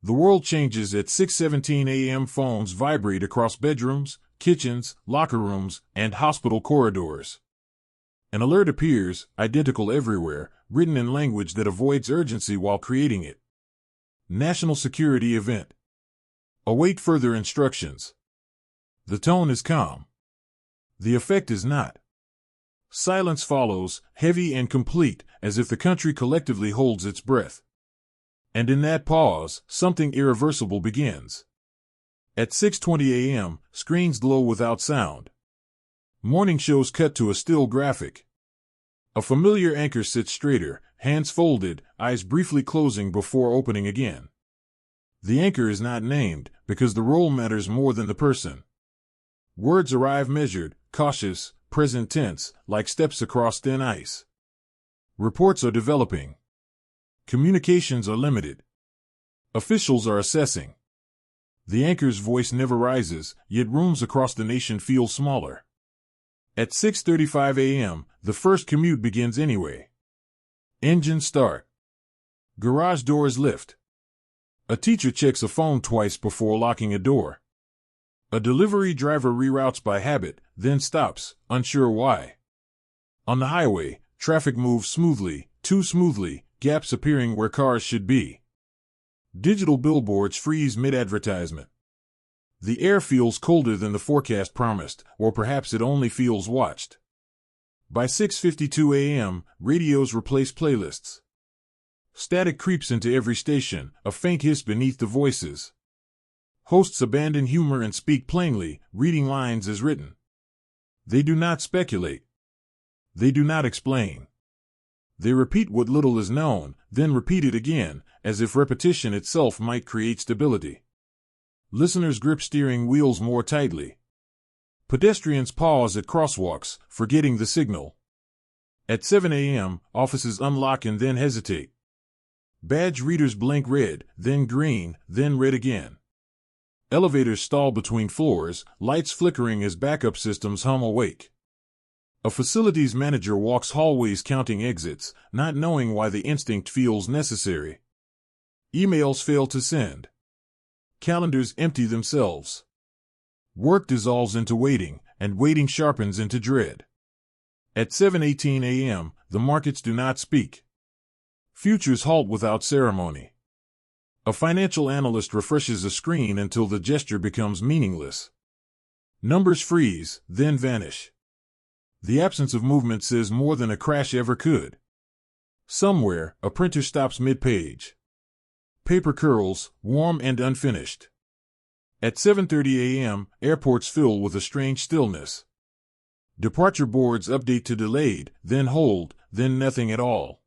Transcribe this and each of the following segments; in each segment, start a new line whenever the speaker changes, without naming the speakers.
The world changes at 6:17 a.m. Phones vibrate across bedrooms, kitchens, locker rooms, and hospital corridors. An alert appears, identical everywhere, written in language that avoids urgency while creating it. National security event. Await further instructions. The tone is calm. The effect is not. Silence follows, heavy and complete, as if the country collectively holds its breath. And in that pause, something irreversible begins. At 6:20 a.m., screens glow without sound. Morning shows cut to a still graphic. A familiar anchor sits straighter, hands folded, eyes briefly closing before opening again. The anchor is not named, because the role matters more than the person. Words arrive measured, cautious, present tense, like steps across thin ice. Reports are developing. Communications are limited. Officials are assessing. The anchor's voice never rises, yet rooms across the nation feel smaller. At 6:35 a.m., the first commute begins anyway. Engines start. Garage doors lift. A teacher checks a phone twice before locking a door. A delivery driver reroutes by habit, then stops, unsure why. On the highway, traffic moves smoothly, too smoothly, gaps appearing where cars should be. Digital billboards freeze mid-advertisement. The air feels colder than the forecast promised, or perhaps it only feels watched. By 6:52 a.m., radios replace playlists. Static creeps into every station, a faint hiss beneath the voices. Hosts abandon humor and speak plainly, reading lines as written. They do not speculate. They do not explain. They repeat what little is known, then repeat it again, as if repetition itself might create stability. Listeners grip steering wheels more tightly. Pedestrians pause at crosswalks, forgetting the signal. At 7 a.m., offices unlock and then hesitate. Badge readers blink red, then green, then red again. Elevators stall between floors, lights flickering as backup systems hum awake. A facilities manager walks hallways counting exits, not knowing why the instinct feels necessary. Emails fail to send. Calendars empty themselves. Work dissolves into waiting, and waiting sharpens into dread. At 7:18 a.m., the markets do not speak. Futures halt without ceremony. A financial analyst refreshes a screen until the gesture becomes meaningless. Numbers freeze, then vanish. The absence of movement says more than a crash ever could. Somewhere, a printer stops mid-page. Paper curls, warm and unfinished. At 7:30 a.m., airports fill with a strange stillness. Departure boards update to delayed, then hold, then nothing at all.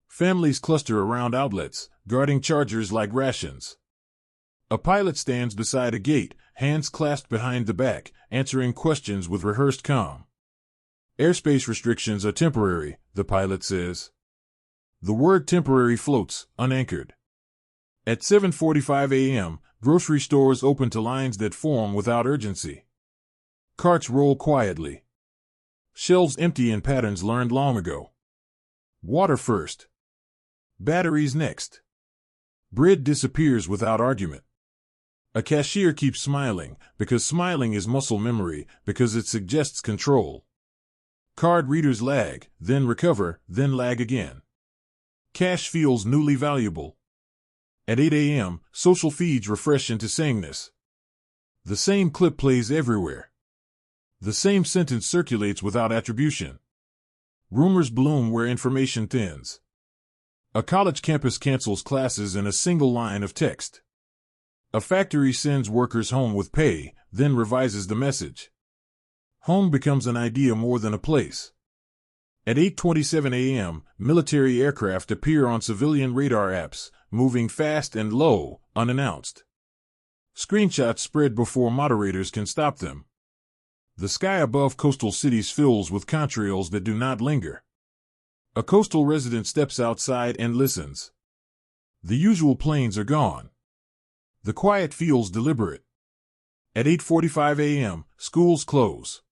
Families cluster around outlets, guarding chargers like rations. A pilot stands beside a gate, hands clasped behind the back, answering questions with rehearsed calm. Airspace restrictions are temporary, the pilot says. The word temporary floats, unanchored. At 7:45 a.m., grocery stores open to lines that form without urgency. Carts roll quietly. Shelves empty in patterns learned long ago. Water first. Batteries next. Bread disappears without argument. A cashier keeps smiling, because smiling is muscle memory, because it suggests control. Card readers lag, then recover, then lag again. Cash feels newly valuable. At 8 a.m., social feeds refresh into sameness. The same clip plays everywhere. The same sentence circulates without attribution. Rumors bloom where information thins. A college campus cancels classes in a single line of text. A factory sends workers home with pay, then revises the message. Home becomes an idea more than a place. At 8:27 a.m., military aircraft appear on civilian radar apps, moving fast and low, unannounced. Screenshots spread before moderators can stop them. The sky above coastal cities fills with contrails that do not linger. A coastal resident steps outside and listens. The usual planes are gone. The quiet feels deliberate. At 8:45 a.m., schools close.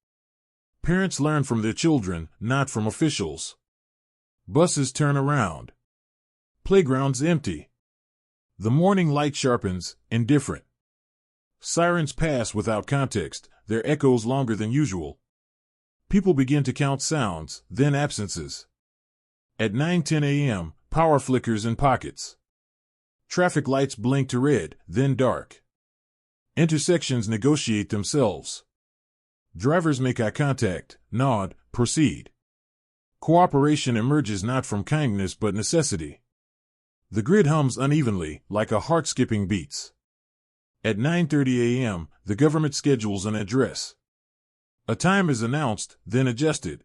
Parents learn from their children, not from officials. Buses turn around. Playgrounds empty. The morning light sharpens, indifferent. Sirens pass without context, their echoes longer than usual. People begin to count sounds, then absences. At 9:10 a.m., power flickers in pockets. Traffic lights blink to red, then dark. Intersections negotiate themselves. Drivers make eye contact, nod, proceed. Cooperation emerges not from kindness but necessity. The grid hums unevenly, like a heart skipping beats. At 9:30 a.m., the government schedules an address. A time is announced, then adjusted.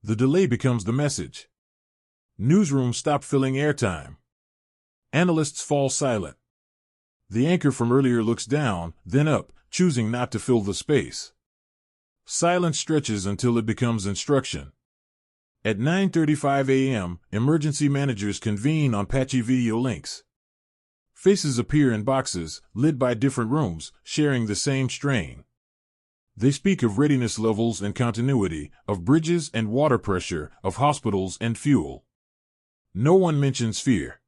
The delay becomes the message. Newsrooms stop filling airtime. Analysts fall silent. The anchor from earlier looks down, then up, choosing not to fill the space. Silence stretches until it becomes instruction. At 9:35 a.m., emergency managers convene on patchy video links. Faces appear in boxes, lit by different rooms, sharing the same strain. They speak of readiness levels and continuity, of bridges and water pressure, of hospitals and fuel. No one mentions fear.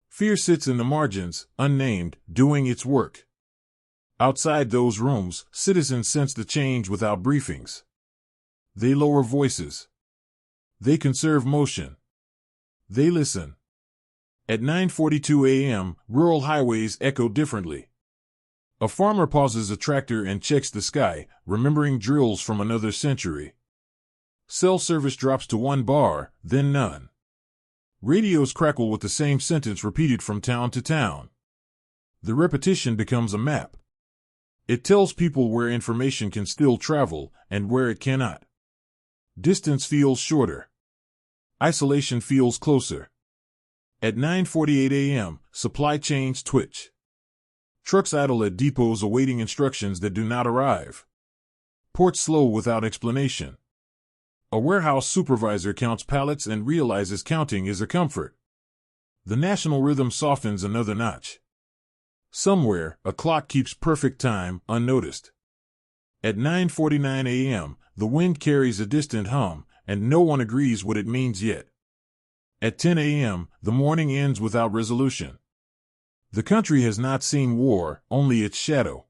Fear sits in the margins, unnamed, doing its work. Outside those rooms, citizens sense the change without briefings. They lower voices. They conserve motion. They listen. At 9:42 a.m., rural highways echo differently. A farmer pauses a tractor and checks the sky, remembering drills from another century. Cell service drops to 1 bar, then none. Radios crackle with the same sentence repeated from town to town. The repetition becomes a map. It tells people where information can still travel and where it cannot. Distance feels shorter. Isolation feels closer. At 9:48 a.m., supply chains twitch. Trucks idle at depots awaiting instructions that do not arrive. Ports slow without explanation. A warehouse supervisor counts pallets and realizes counting is a comfort. The national rhythm softens another notch. Somewhere, a clock keeps perfect time, unnoticed. At 9:49 a.m., the wind carries a distant hum, and no one agrees what it means yet. At 10 a.m., the morning ends without resolution. The country has not seen war, only its shadow.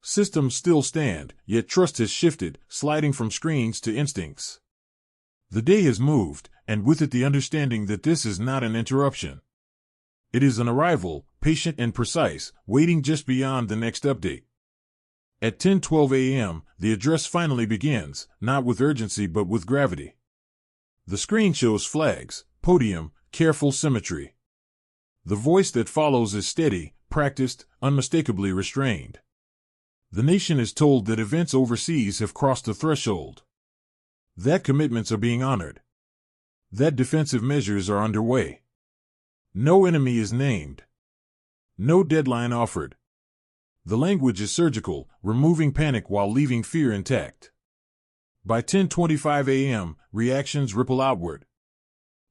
Systems still stand, yet trust has shifted, sliding from screens to instincts. The day has moved, and with it the understanding that this is not an interruption. It is an arrival, patient and precise, waiting just beyond the next update. At 10:12 a.m., the address finally begins, not with urgency but with gravity. The screen shows flags, podium, careful symmetry. The voice that follows is steady, practiced, unmistakably restrained. The nation is told that events overseas have crossed the threshold. That commitments are being honored. That defensive measures are underway. No enemy is named. No deadline offered. The language is surgical, removing panic while leaving fear intact. By 10:25 a.m., reactions ripple outward.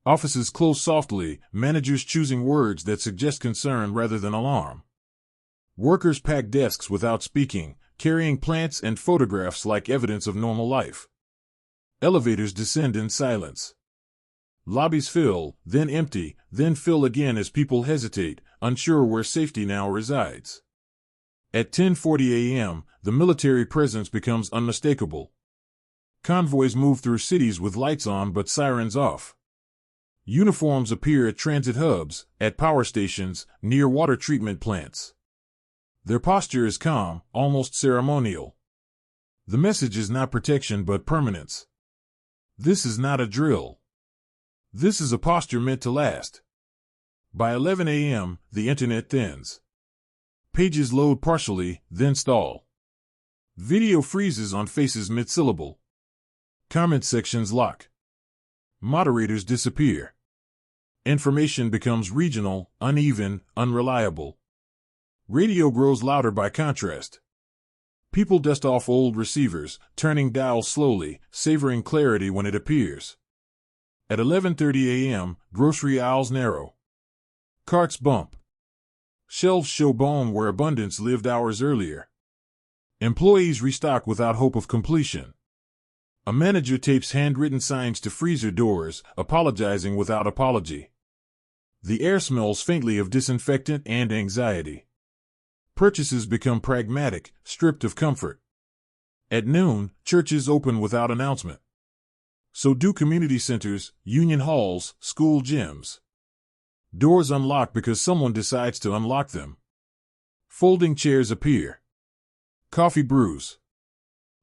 Offices close softly, managers choosing words that suggest concern rather than alarm. Workers pack desks without speaking, carrying plants and photographs like evidence of normal life. Elevators descend in silence. Lobbies fill, then empty, then fill again as people hesitate, unsure where safety now resides. At 10:40 a.m., the military presence becomes unmistakable. Convoys move through cities with lights on but sirens off. Uniforms appear at transit hubs, at power stations, near water treatment plants. Their posture is calm, almost ceremonial. The message is not protection but permanence. This is not a drill. This is a posture meant to last. By 11 a.m., the internet thins. Pages load partially, then stall. Video freezes on faces mid-syllable. Comment sections lock. Moderators disappear. Information becomes regional, uneven, unreliable. Radio grows louder by contrast. People dust off old receivers, turning dials slowly, savoring clarity when it appears. At 11:30 a.m., grocery aisles narrow. Carts bump. Shelves show bone where abundance lived hours earlier. Employees restock without hope of completion. A manager tapes handwritten signs to freezer doors, apologizing without apology. The air smells faintly of disinfectant and anxiety. Purchases become pragmatic, stripped of comfort. At noon, churches open without announcement. So do community centers, union halls, school gyms. Doors unlock because someone decides to unlock them. Folding chairs appear. Coffee brews.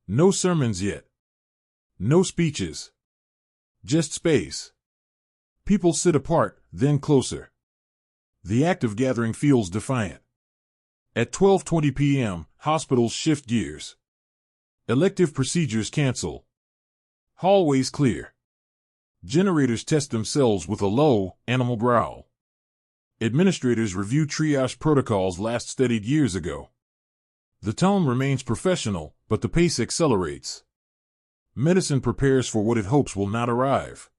No sermons yet. No speeches. Just space. People sit apart, then closer. The act of gathering feels defiant. At 12:20 p.m., hospitals shift gears. Elective procedures cancel. Hallways clear. Generators test themselves with a low, animal growl. Administrators review triage protocols last studied years ago. The tone remains professional, but the pace accelerates. Medicine prepares for what it hopes will not arrive.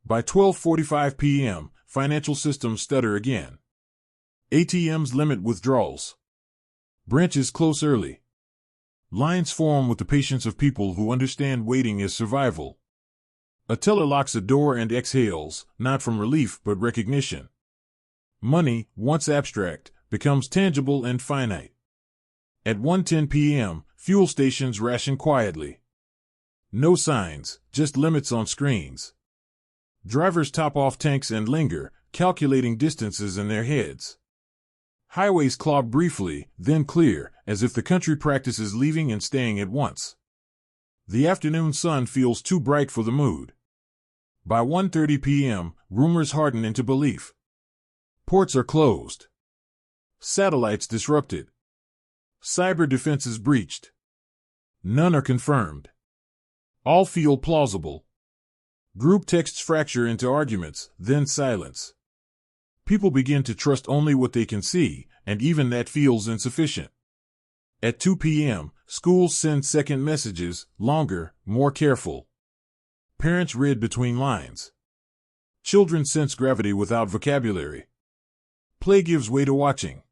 By 12:45 p.m., financial systems stutter again. ATMs limit withdrawals. Branches close early. Lines form with the patience of people who understand waiting as survival. A teller locks a door and exhales, not from relief but recognition. Money, once abstract, becomes tangible and finite. At 1:10 p.m., fuel stations ration quietly. No signs, just limits on screens. Drivers top off tanks and linger, calculating distances in their heads. Highways clog briefly, then clear, as if the country practices leaving and staying at once. The afternoon sun feels too bright for the mood. By 1:30 p.m., rumors harden into belief. Ports are closed. Satellites disrupted. Cyber defenses breached. None are confirmed. All feel plausible. Group texts fracture into arguments, then silence. People begin to trust only what they can see, and even that feels insufficient. At 2 p.m., schools send second messages, longer, more careful. Parents read between lines. Children sense gravity without vocabulary. Play gives way to watching.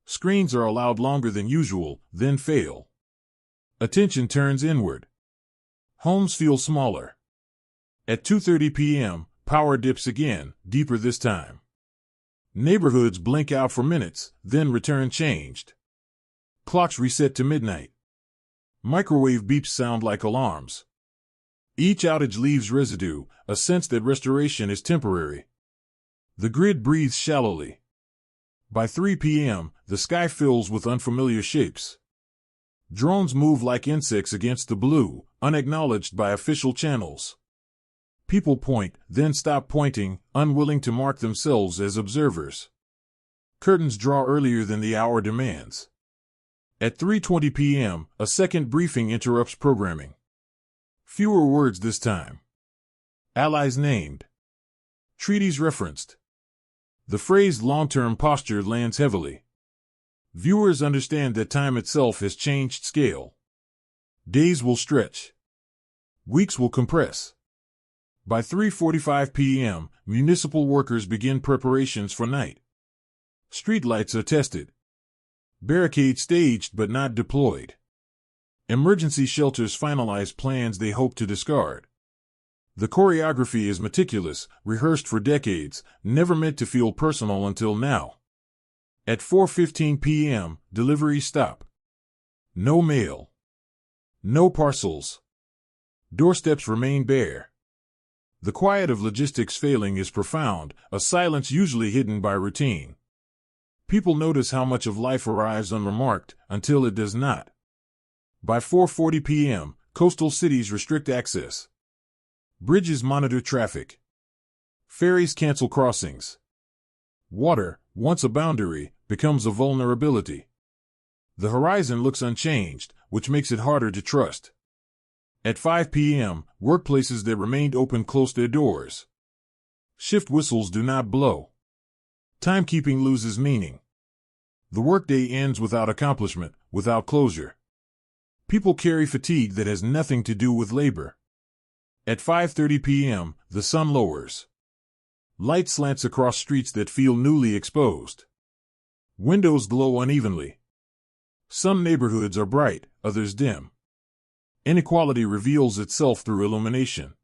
Screens are allowed longer than usual, then fail. Attention turns inward. Homes feel smaller. At 2:30 p.m., power dips again, deeper this time. Neighborhoods blink out for minutes, then return changed. Clocks reset to midnight. Microwave beeps sound like alarms. Each outage leaves residue, a sense that restoration is temporary. The grid breathes shallowly. By 3 p.m., the sky fills with unfamiliar shapes. Drones move like insects against the blue, unacknowledged by official channels. People point, then stop pointing, unwilling to mark themselves as observers. Curtains draw earlier than the hour demands. At 3:20 p.m., a second briefing interrupts programming. Fewer words this time. Allies named. Treaties referenced. The phrase long-term posture lands heavily. Viewers understand that time itself has changed scale. Days will stretch. Weeks will compress. By 3:45 p.m., municipal workers begin preparations for night. Streetlights are tested. Barricades staged but not deployed. Emergency shelters finalize plans they hope to discard. The choreography is meticulous, rehearsed for decades, never meant to feel personal until now. At 4:15 p.m., deliveries stop. No mail. No parcels. Doorsteps remain bare. The quiet of logistics failing is profound, a silence usually hidden by routine. People notice how much of life arrives unremarked, until it does not. By 4:40 p.m., coastal cities restrict access. Bridges monitor traffic. Ferries cancel crossings. Water, once a boundary, becomes a vulnerability. The horizon looks unchanged, which makes it harder to trust. At 5 p.m., workplaces that remained open close their doors. Shift whistles do not blow. Timekeeping loses meaning. The workday ends without accomplishment, without closure. People carry fatigue that has nothing to do with labor. At 5:30 p.m., the sun lowers. Light slants across streets that feel newly exposed. Windows glow unevenly. Some neighborhoods are bright, others dim. Inequality reveals itself through illumination.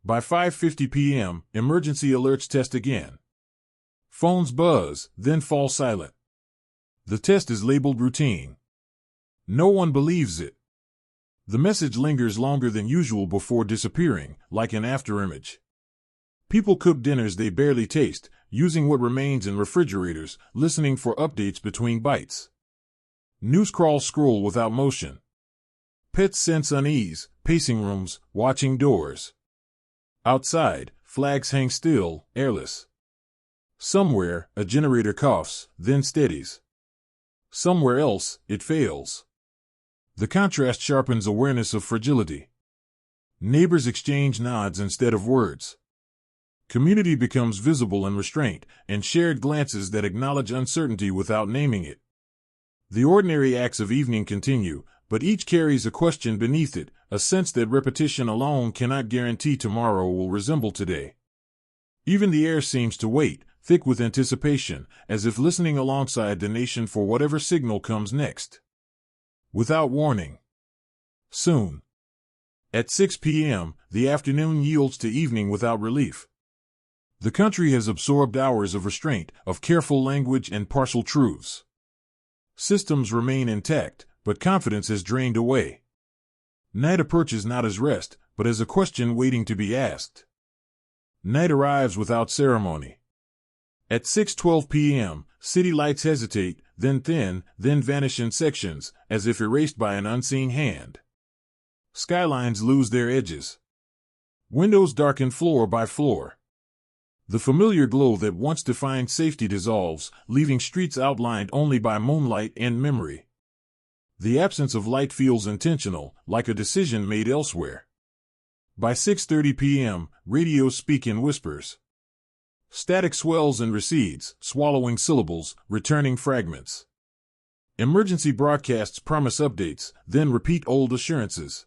By 5:50 p.m., emergency alerts test again. Phones buzz, then fall silent. The test is labeled routine. No one believes it. The message lingers longer than usual before disappearing, like an afterimage. People cook dinners they barely taste, using what remains in refrigerators, listening for updates between bites. News crawls scroll without motion. Pets sense unease, pacing rooms, watching doors. Outside, flags hang still, airless. Somewhere, a generator coughs, then steadies. Somewhere else, it fails. The contrast sharpens awareness of fragility. Neighbors exchange nods instead of words. Community becomes visible and restraint, and shared glances that acknowledge uncertainty without naming it. The ordinary acts of evening continue, but each carries a question beneath it, a sense that repetition alone cannot guarantee tomorrow will resemble today. Even the air seems to wait, thick with anticipation, as if listening alongside the nation for whatever signal comes next. Without warning. Soon. At 6 p.m., the afternoon yields to evening without relief. The country has absorbed hours of restraint, of careful language and partial truths. Systems remain intact, but confidence has drained away. Night approaches not as rest, but as a question waiting to be asked. Night arrives without ceremony. At 6:12 p.m., city lights hesitate, then thin, then vanish in sections, as if erased by an unseen hand. Skylines lose their edges. Windows darken floor by floor. The familiar glow that once defined safety dissolves, leaving streets outlined only by moonlight and memory. The absence of light feels intentional, like a decision made elsewhere. By 6:30 p.m., radios speak in whispers. Static swells and recedes, swallowing syllables, returning fragments. Emergency broadcasts promise updates, then repeat old assurances.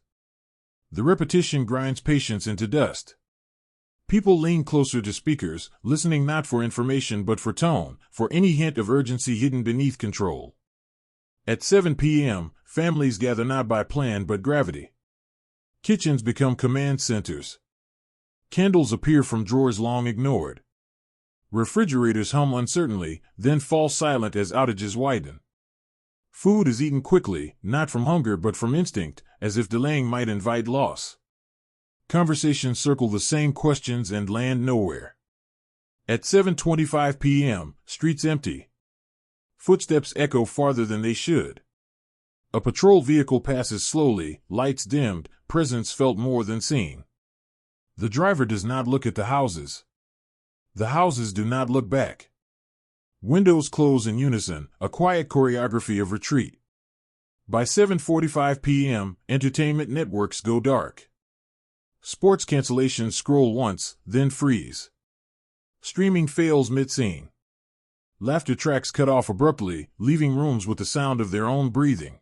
The repetition grinds patience into dust. People lean closer to speakers, listening not for information but for tone, for any hint of urgency hidden beneath control. At 7 p.m., families gather not by plan but gravity. Kitchens become command centers. Candles appear from drawers long ignored. Refrigerators hum uncertainly, then fall silent as outages widen. Food is eaten quickly, not from hunger but from instinct, as if delaying might invite loss. Conversations circle the same questions and land nowhere. At 7:25 p.m., streets empty. Footsteps echo farther than they should. A patrol vehicle passes slowly, lights dimmed, presence felt more than seen. The driver does not look at the houses. The houses do not look back. Windows close in unison, a quiet choreography of retreat. By 7:45 p.m., entertainment networks go dark. Sports cancellations scroll once, then freeze. Streaming fails mid-scene. Laughter tracks cut off abruptly, leaving rooms with the sound of their own breathing.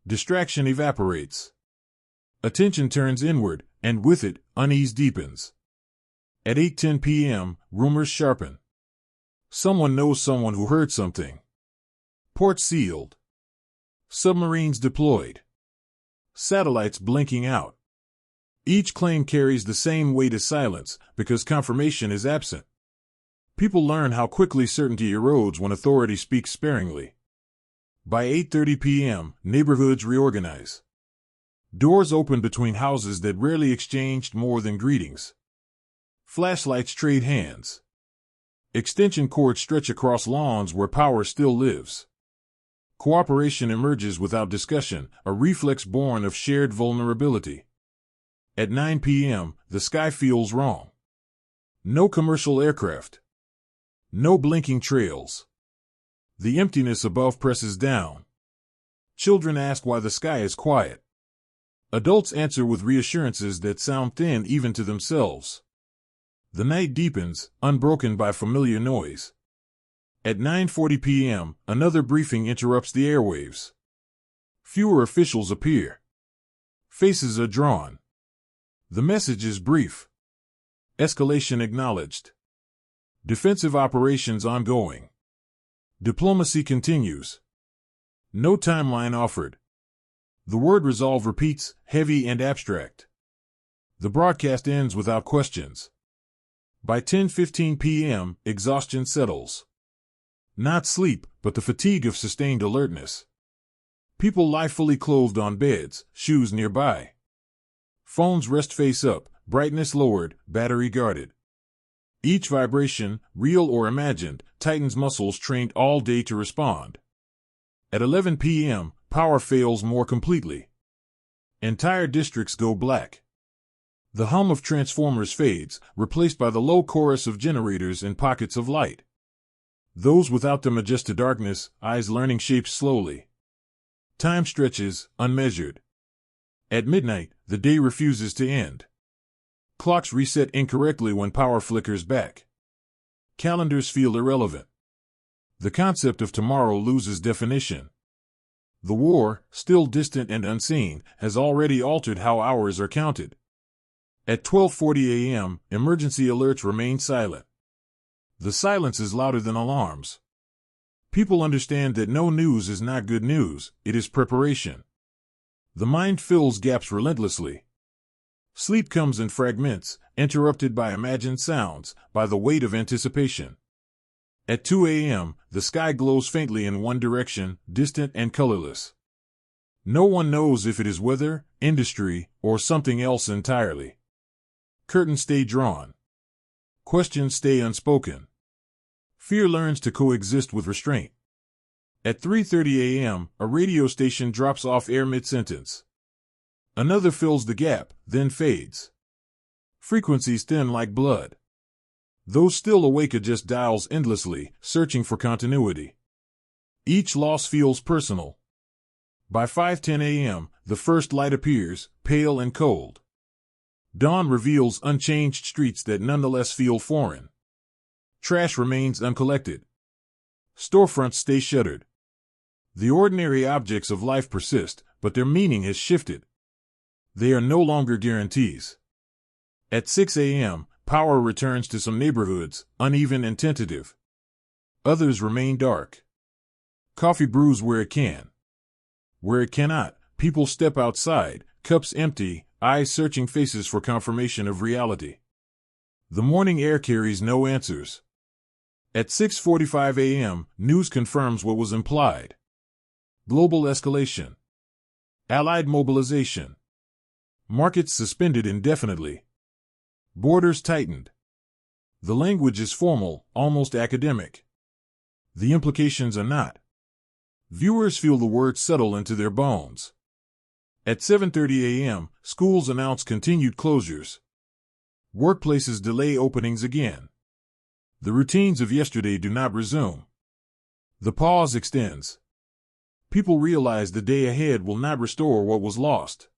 Distraction evaporates. Attention turns inward, and with it, unease deepens. At 8:10 p.m., rumors sharpen. Someone knows someone who heard something. Ports sealed. Submarines deployed. Satellites blinking out. Each claim carries the same weight as silence, because confirmation is absent. People learn how quickly certainty erodes when authority speaks sparingly. By 8:30 p.m., neighborhoods reorganize. Doors open between houses that rarely exchanged more than greetings. Flashlights trade hands. Extension cords stretch across lawns where power still lives. Cooperation emerges without discussion, a reflex born of shared vulnerability. At 9 p.m., the sky feels wrong. No commercial aircraft. No blinking trails. The emptiness above presses down. Children ask why the sky is quiet. Adults answer with reassurances that sound thin even to themselves. The night deepens, unbroken by familiar noise. At 9:40 p.m., another briefing interrupts the airwaves. Fewer officials appear. Faces are drawn. The message is brief. Escalation acknowledged. Defensive operations ongoing. Diplomacy continues. No timeline offered. The word resolve repeats, heavy and abstract. The broadcast ends without questions. By 10:15 p.m., exhaustion settles. Not sleep, but the fatigue of sustained alertness. People lie fully clothed on beds, shoes nearby. Phones rest face up, brightness lowered, battery guarded. Each vibration, real or imagined, tightens muscles trained all day to respond. At 11 p.m., power fails more completely. Entire districts go black. The hum of transformers fades, replaced by the low chorus of generators and pockets of light. Those without them adjust to darkness, eyes learning shapes slowly. Time stretches, unmeasured. At midnight, the day refuses to end. Clocks reset incorrectly when power flickers back. Calendars feel irrelevant. The concept of tomorrow loses definition. The war, still distant and unseen, has already altered how hours are counted. At 12:40 a.m., emergency alerts remain silent. The silence is louder than alarms. People understand that no news is not good news, it is preparation. The mind fills gaps relentlessly. Sleep comes in fragments, interrupted by imagined sounds, by the weight of anticipation. At 2 a.m., the sky glows faintly in one direction, distant and colorless. No one knows if it is weather, industry, or something else entirely. Curtains stay drawn. Questions stay unspoken. Fear learns to coexist with restraint. At 3:30 a.m., a radio station drops off air mid-sentence. Another fills the gap, then fades. Frequencies thin like blood. Those still awake adjust dials endlessly, searching for continuity. Each loss feels personal. By 5:10 a.m., the first light appears, pale and cold. Dawn reveals unchanged streets that nonetheless feel foreign. Trash remains uncollected. Storefronts stay shuttered. The ordinary objects of life persist, but their meaning has shifted. They are no longer guarantees. At 6 a.m., power returns to some neighborhoods, uneven and tentative. Others remain dark. Coffee brews where it can. Where it cannot, people step outside, cups empty, eyes searching faces for confirmation of reality. The morning air carries no answers. At 6:45 a.m., news confirms what was implied. Global escalation. Allied mobilization. Markets suspended indefinitely. Borders tightened. The language is formal, almost academic. The implications are not. Viewers feel the words settle into their bones. At 7:30 a.m., schools announce continued closures. Workplaces delay openings again. The routines of yesterday do not resume. The pause extends. People realize the day ahead will not restore what was lost.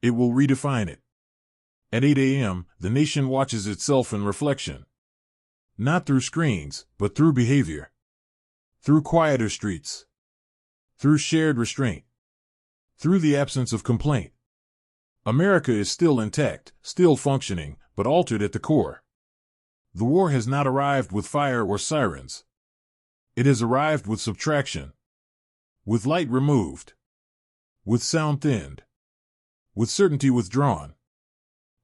It will redefine it. At 8 a.m., the nation watches itself in reflection. Not through screens, but through behavior. Through quieter streets. Through shared restraint. Through the absence of complaint. America is still intact, still functioning, but altered at the core. The war has not arrived with fire or sirens. It has arrived with subtraction. With light removed. With sound thinned. With certainty withdrawn.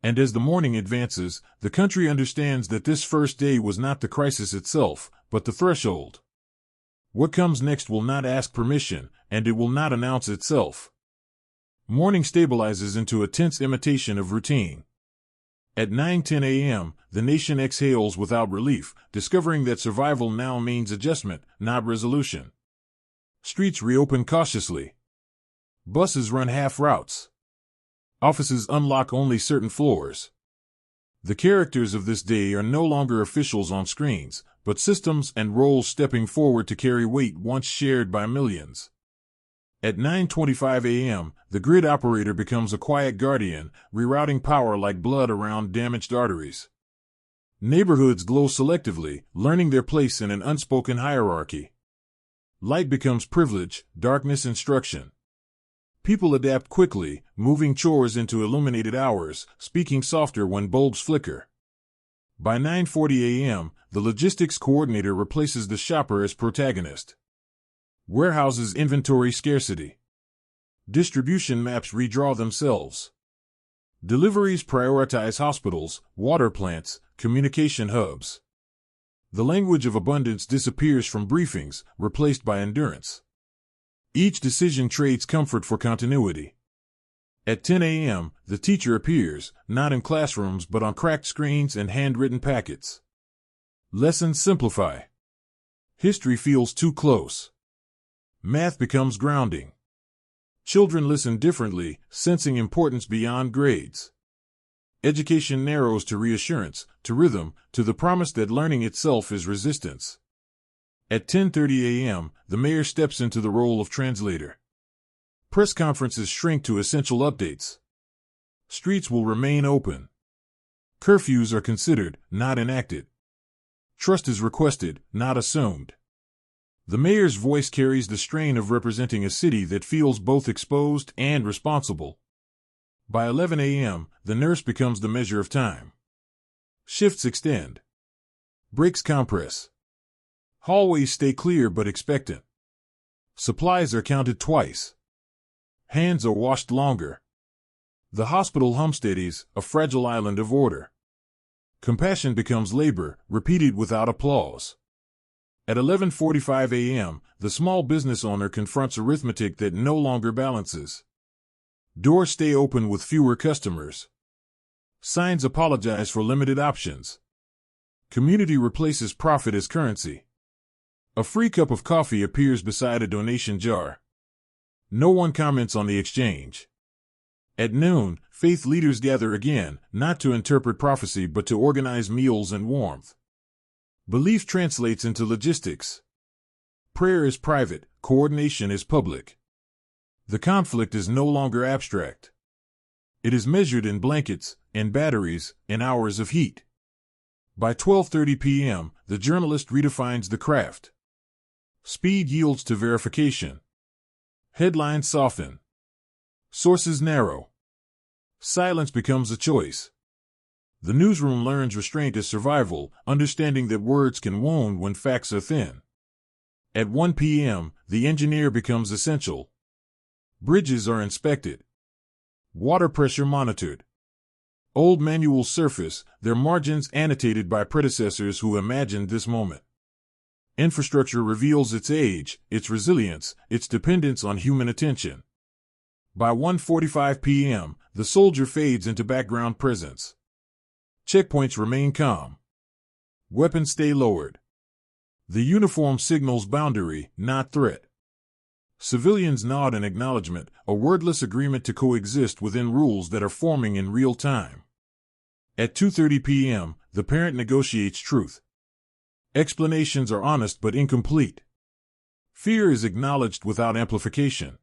And as the morning advances, the country understands that this first day was not the crisis itself, but the threshold. What comes next will not ask permission, and it will not announce itself. Morning stabilizes into a tense imitation of routine. At 9:10 a.m., the nation exhales without relief, discovering that survival now means adjustment, not resolution. Streets reopen cautiously. Buses run half routes. Offices unlock only certain floors. The characters of this day are no longer officials on screens, but systems and roles stepping forward to carry weight once shared by millions. At 9:25 a.m., the grid operator becomes a quiet guardian, rerouting power like blood around damaged arteries. Neighborhoods glow selectively, learning their place in an unspoken hierarchy. Light becomes privilege, darkness instruction. People adapt quickly, moving chores into illuminated hours, speaking softer when bulbs flicker. By 9:40 a.m., the logistics coordinator replaces the shopper as protagonist. Warehouses inventory scarcity. Distribution maps redraw themselves. Deliveries prioritize hospitals, water plants, communication hubs. The language of abundance disappears from briefings, replaced by endurance. Each decision trades comfort for continuity. At 10 a.m., the teacher appears, not in classrooms but on cracked screens and handwritten packets. Lessons simplify. History feels too close. Math becomes grounding. Children listen differently, sensing importance beyond grades. Education narrows to reassurance, to rhythm, to the promise that learning itself is resistance. At 10:30 a.m., the mayor steps into the role of translator. Press conferences shrink to essential updates. Streets will remain open. Curfews are considered, not enacted. Trust is requested, not assumed. The mayor's voice carries the strain of representing a city that feels both exposed and responsible. By 11 a.m., the nurse becomes the measure of time. Shifts extend. Breaks compress. Hallways stay clear but expectant. Supplies are counted twice. Hands are washed longer. The hospital homesteadies, a fragile island of order. Compassion becomes labor, repeated without applause. At 11:45 a.m., the small business owner confronts arithmetic that no longer balances. Doors stay open with fewer customers. Signs apologize for limited options. Community replaces profit as currency. A free cup of coffee appears beside a donation jar. No one comments on the exchange. At noon, faith leaders gather again, not to interpret prophecy but to organize meals and warmth. Belief translates into logistics. Prayer is private, coordination is public. The conflict is no longer abstract. It is measured in blankets, in batteries, in hours of heat. By 12:30 p.m., the journalist redefines the craft. Speed yields to verification. Headlines soften. Sources narrow. Silence becomes a choice. The newsroom learns restraint as survival, understanding that words can wound when facts are thin. At 1 p.m., the engineer becomes essential. Bridges are inspected. Water pressure monitored. Old manuals surface, their margins annotated by predecessors who imagined this moment. Infrastructure reveals its age, its resilience, its dependence on human attention. By 1:45 p.m., the soldier fades into background presence. Checkpoints remain calm. Weapons stay lowered. The uniform signals boundary, not threat. Civilians nod in acknowledgement, a wordless agreement to coexist within rules that are forming in real time. At 2:30 p.m., the parent negotiates truth. Explanations are honest but incomplete. Fear is acknowledged without amplification.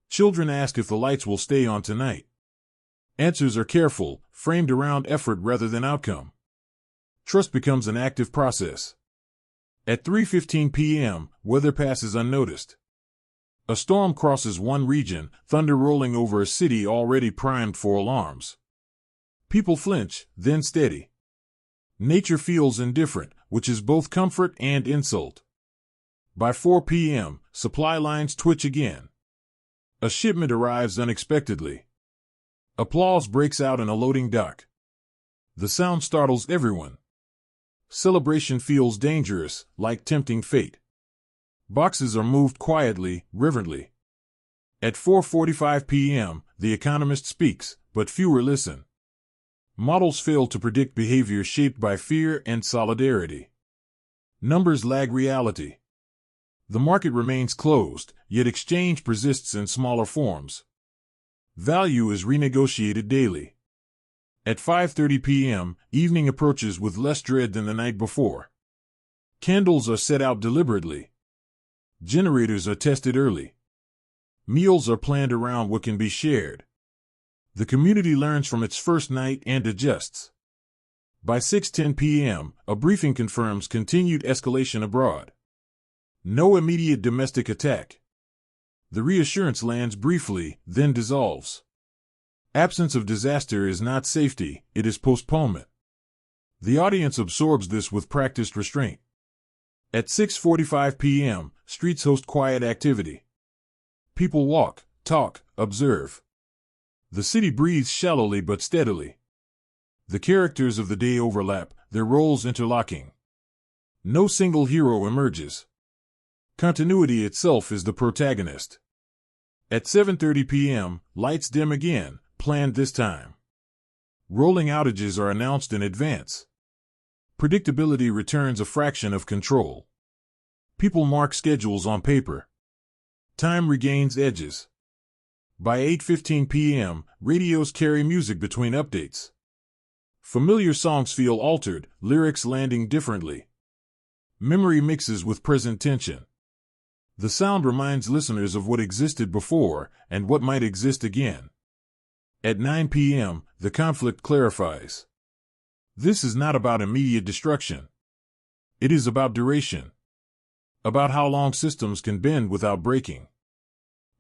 Children ask if the lights will stay on tonight. Answers are careful, framed around effort rather than outcome. Trust becomes an active process. At 3:15 p.m., weather passes unnoticed. A storm crosses one region, thunder rolling over a city already primed for alarms. People flinch, then steady. Nature feels indifferent, which is both comfort and insult. By 4 p.m., supply lines twitch again. A shipment arrives unexpectedly. Applause breaks out in a loading dock. The sound startles everyone. Celebration feels dangerous, like tempting fate. Boxes are moved quietly, reverently. At 4:45 p.m., the economist speaks, but fewer listen. Models fail to predict behavior shaped by fear and solidarity. Numbers lag reality. The market remains closed, yet exchange persists in smaller forms. Value is renegotiated daily. At 5:30 p.m., evening approaches with less dread than the night before. Candles are set out deliberately. Generators are tested early. Meals are planned around what can be shared. The community learns from its first night and adjusts. By 6:10 p.m., a briefing confirms continued escalation abroad. No immediate domestic attack. The reassurance lands briefly, then dissolves. Absence of disaster is not safety, it is postponement. The audience absorbs this with practiced restraint. At 6:45 p.m., streets host quiet activity. People walk, talk, observe. The city breathes shallowly but steadily. The characters of the day overlap, their roles interlocking. No single hero emerges. Continuity itself is the protagonist. At 7:30 p.m., lights dim again, planned this time. Rolling outages are announced in advance. Predictability returns a fraction of control. People mark schedules on paper. Time regains edges. By 8:15 p.m., radios carry music between updates. Familiar songs feel altered, lyrics landing differently. Memory mixes with present tension. The sound reminds listeners of what existed before and what might exist again. At 9 p.m., the conflict clarifies. This is not about immediate destruction. It is about duration. About how long systems can bend without breaking.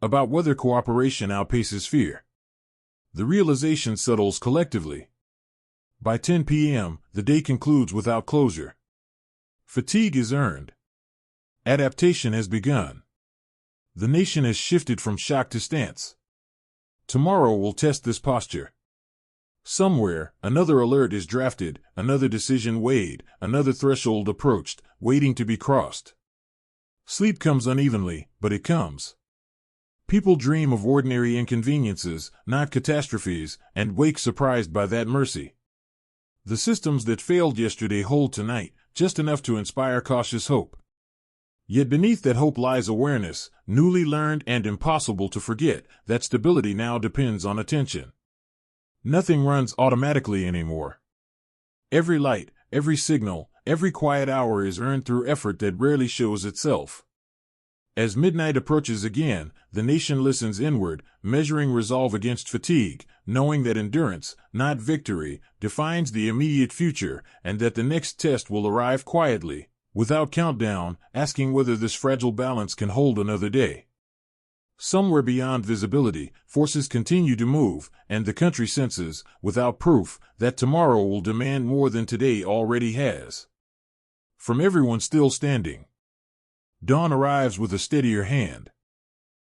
About whether cooperation outpaces fear. The realization settles collectively. By 10 p.m., the day concludes without closure. Fatigue is earned. Adaptation has begun. The nation has shifted from shock to stance. Tomorrow will test this posture. Somewhere, another alert is drafted, another decision weighed, another threshold approached, waiting to be crossed. Sleep comes unevenly, but it comes. People dream of ordinary inconveniences, not catastrophes, and wake surprised by that mercy. The systems that failed yesterday hold tonight, just enough to inspire cautious hope. Yet beneath that hope lies awareness, newly learned and impossible to forget, that stability now depends on attention. Nothing runs automatically anymore. Every light, every signal, every quiet hour is earned through effort that rarely shows itself. As midnight approaches again, the nation listens inward, measuring resolve against fatigue, knowing that endurance, not victory, defines the immediate future, and that the next test will arrive quietly, without countdown, asking whether this fragile balance can hold another day. Somewhere beyond visibility, forces continue to move, and the country senses, without proof, that tomorrow will demand more than today already has. From everyone still standing, dawn arrives with a steadier hand.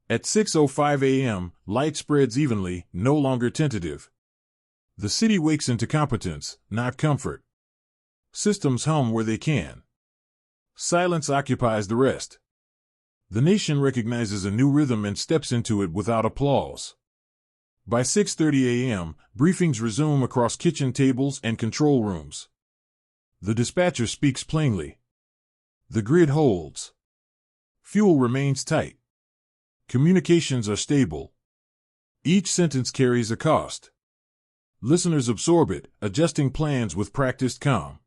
At 6:05 a.m., light spreads evenly, no longer tentative. The city wakes into competence, not comfort. Systems hum where they can. Silence occupies the rest. The nation recognizes a new rhythm and steps into it without applause. By 6:30 a.m., briefings resume across kitchen tables and control rooms. The dispatcher speaks plainly. The grid holds. Fuel remains tight. Communications are stable. Each sentence carries a cost. Listeners absorb it, adjusting plans with practiced calm.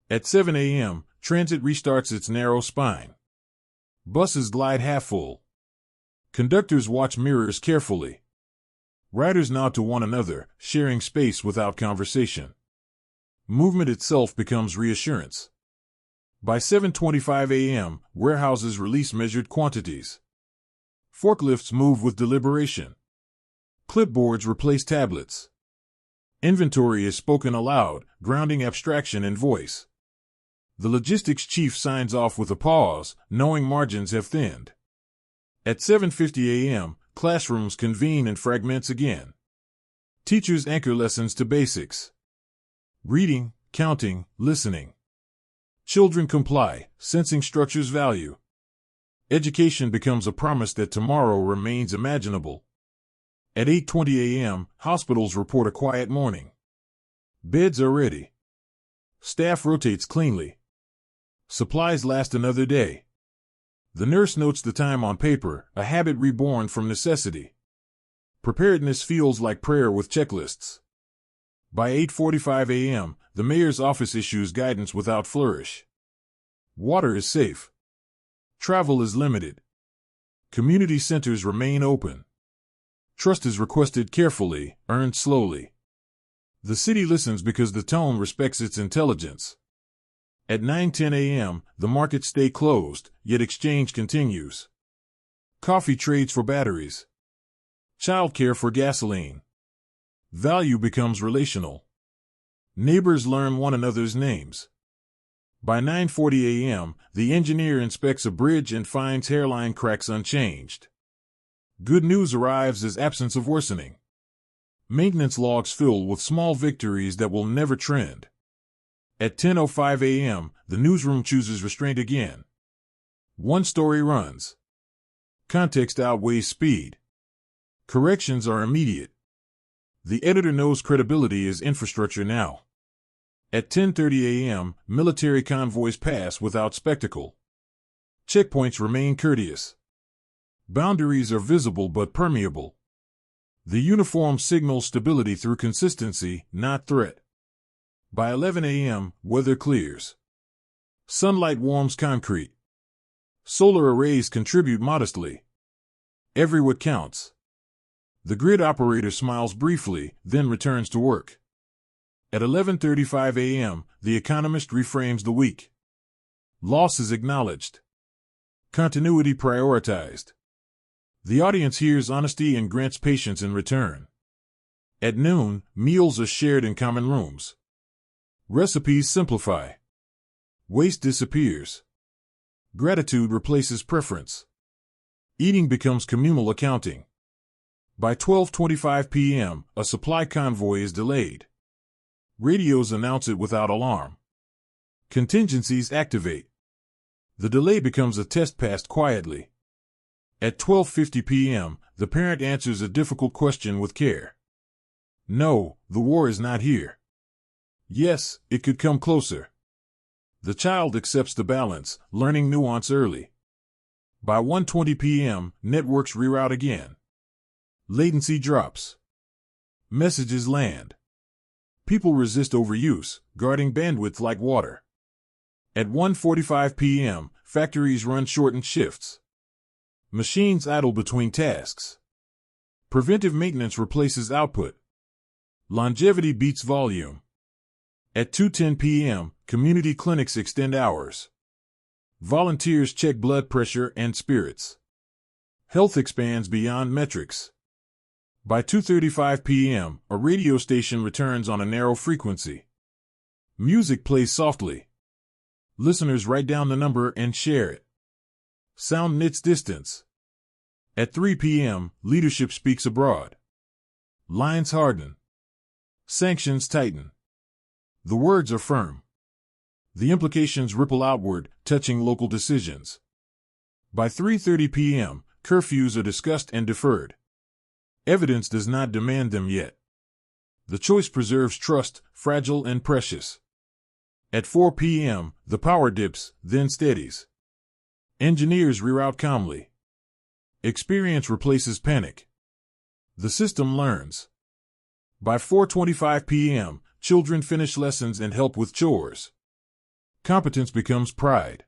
At 7 a.m., transit restarts its narrow spine. Buses glide half full. Conductors watch mirrors carefully. Riders nod to one another, sharing space without conversation. Movement itself becomes reassurance. By 7:25 a.m., warehouses release measured quantities. Forklifts move with deliberation. Clipboards replace tablets. Inventory is spoken aloud, grounding abstraction in voice. The logistics chief signs off with a pause, knowing margins have thinned. At 7:50 a.m., classrooms convene in fragments again. Teachers anchor lessons to basics. Reading, counting, listening. Children comply, sensing structure's value. Education becomes a promise that tomorrow remains imaginable. At 8:20 a.m., hospitals report a quiet morning. Beds are ready. Staff rotates cleanly. Supplies last another day. The nurse notes the time on paper, a habit reborn from necessity. Preparedness feels like prayer with checklists. By 8:45 a.m., the mayor's office issues guidance without flourish. Water is safe. Travel is limited. Community centers remain open. Trust is requested carefully, earned slowly. The city listens because the tone respects its intelligence. At 9:10 a.m., the markets stay closed, yet exchange continues. Coffee trades for batteries. Childcare for gasoline. Value becomes relational. Neighbors learn one another's names. By 9:40 a.m., the engineer inspects a bridge and finds hairline cracks unchanged. Good news arrives as absence of worsening. Maintenance logs fill with small victories that will never trend. At 10:05 a.m., the newsroom chooses restraint again. One story runs. Context outweighs speed. Corrections are immediate. The editor knows credibility is infrastructure now. At 10:30 a.m., military convoys pass without spectacle. Checkpoints remain courteous. Boundaries are visible but permeable. The uniform signals stability through consistency, not threat. By 11 a.m., weather clears. Sunlight warms concrete. Solar arrays contribute modestly. Every watt counts. The grid operator smiles briefly, then returns to work. At 11:35 a.m., the economist reframes the week. Loss is acknowledged. Continuity prioritized. The audience hears honesty and grants patience in return. At noon, meals are shared in common rooms. Recipes simplify. Waste disappears. Gratitude replaces preference. Eating becomes communal accounting. By 12:25 p.m., a supply convoy is delayed. Radios announce it without alarm. Contingencies activate. The delay becomes a test passed quietly. At 12:50 p.m., the parent answers a difficult question with care. No, the war is not here. Yes, it could come closer. The child accepts the balance, learning nuance early. By 1:20 p.m., networks reroute again. Latency drops. Messages land. People resist overuse, guarding bandwidth like water. At 1:45 p.m., factories run shortened shifts. Machines idle between tasks. Preventive maintenance replaces output. Longevity beats volume. At 2:10 p.m., community clinics extend hours. Volunteers check blood pressure and spirits. Health expands beyond metrics. By 2:35 p.m., a radio station returns on a narrow frequency. Music plays softly. Listeners write down the number and share it. Sound knits distance. At 3 p.m., leadership speaks abroad. Lines harden. Sanctions tighten. The words are firm. The implications ripple outward, touching local decisions. By 3:30 p.m., curfews are discussed and deferred. Evidence does not demand them yet. The choice preserves trust, fragile and precious. At 4 p.m., the power dips, then steadies. Engineers reroute calmly. Experience replaces panic. The system learns. By 4:25 p.m., children finish lessons and help with chores. Competence becomes pride.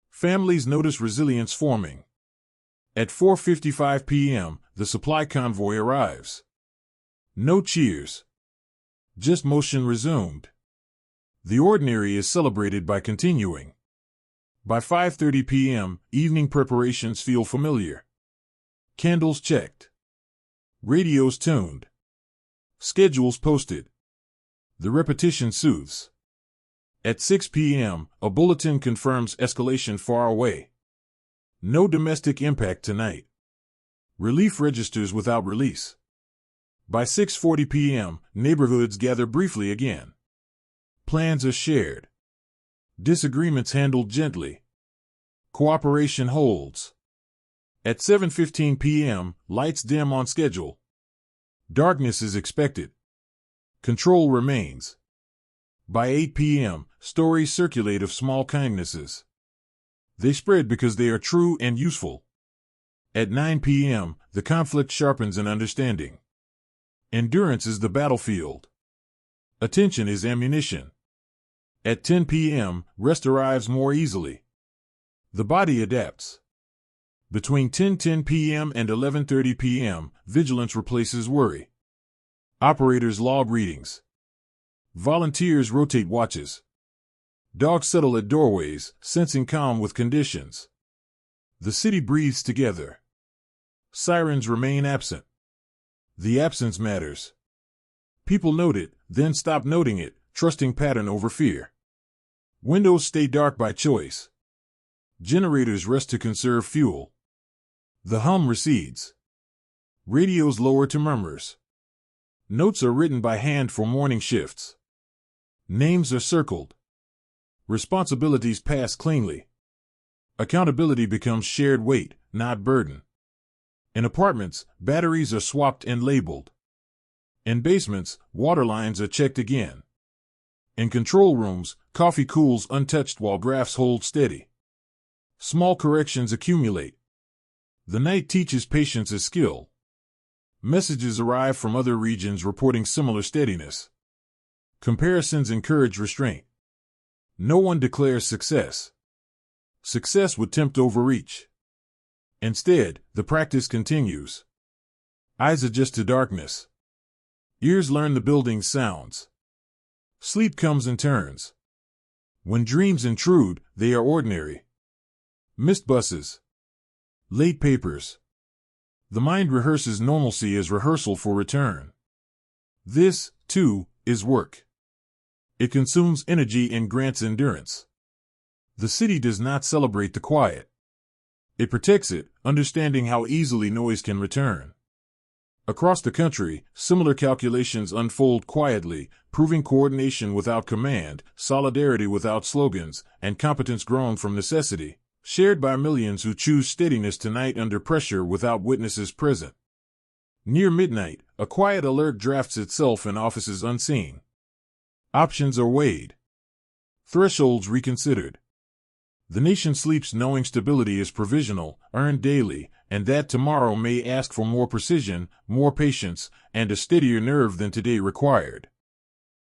Families notice resilience forming. At 4:55 p.m., the supply convoy arrives. No cheers. Just motion resumed. The ordinary is celebrated by continuing. By 5:30 p.m., evening preparations feel familiar. Candles checked. Radios tuned. Schedules posted. The repetition soothes. At 6 p.m., a bulletin confirms escalation far away. No domestic impact tonight. Relief registers without release. By 6:40 p.m., neighborhoods gather briefly again. Plans are shared. Disagreements handled gently. Cooperation holds. At 7:15 p.m., lights dim on schedule. Darkness is expected. Control remains. By 8 p.m., stories circulate of small kindnesses. They spread because they are true and useful. At 9 p.m., the conflict sharpens in understanding. Endurance is the battlefield. Attention is ammunition. At 10 p.m., rest arrives more easily. The body adapts. Between 10:10 p.m. and 11:30 p.m., vigilance replaces worry. Operators log readings. Volunteers rotate watches. Dogs settle at doorways, sensing calm with conditions. The city breathes together. Sirens remain absent. The absence matters. People note it, then stop noting it, trusting pattern over fear. Windows stay dark by choice. Generators rest to conserve fuel. The hum recedes. Radios lower to murmurs. Notes are written by hand for morning shifts. Names are circled. Responsibilities pass cleanly. Accountability becomes shared weight, not burden. In apartments, batteries are swapped and labeled. In basements, water lines are checked again. In control rooms, coffee cools untouched while graphs hold steady. Small corrections accumulate. The night teaches patience as skill. Messages arrive from other regions reporting similar steadiness. Comparisons encourage restraint. No one declares success. Success would tempt overreach. Instead, the practice continues. Eyes adjust to darkness. Ears learn the building's sounds. Sleep comes in turns. When dreams intrude, they are ordinary. Missed buses. Late papers. The mind rehearses normalcy as rehearsal for return. This, too, is work. It consumes energy and grants endurance. The city does not celebrate the quiet. It protects it, understanding how easily noise can return. Across the country, similar calculations unfold quietly, proving coordination without command, solidarity without slogans, and competence grown from necessity, shared by millions who choose steadiness tonight under pressure without witnesses present. Near midnight, a quiet alert drafts itself in offices unseen. Options are weighed. Thresholds reconsidered. The nation sleeps knowing stability is provisional, earned daily, and that tomorrow may ask for more precision, more patience, and a steadier nerve than today required.